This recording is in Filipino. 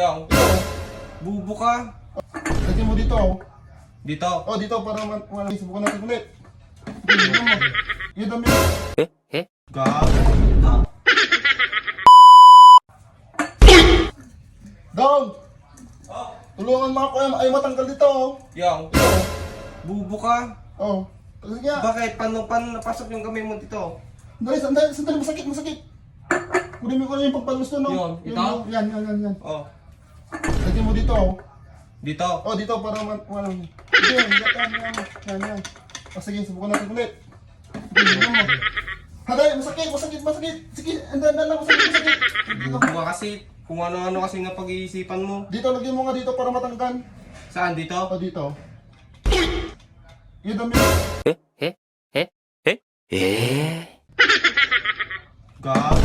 Yang, bubo ka. Lagyan mo dito. Dito. Oh, dito para wala. Subukan natin ulit. Yun mo. Yun dami. Gag. Dong! Oh, Tulungan mo ako ay matanggal dito. yang, bubo ka. Oh. Sige nga. Bakit? Paano napasok yung kamay mo dito? Sandali. Masakit. Kunin mo yung pagpalos doon, no? Yun, ito? Yan. Oh, Lagyan mo dito. dito. Oh, dito para wala. Sige, yan. Oh, sige, subukan natin ulit. Yun mo. Hadali, masakit. Sige, andan lang, masakit. Bubo ka kasi. Kung ano-ano kasi nga pag-iisipan mo. Dito, lagyan mo nga dito para matanggal. Saan dito? Oh, dito. Yun dami. Gag.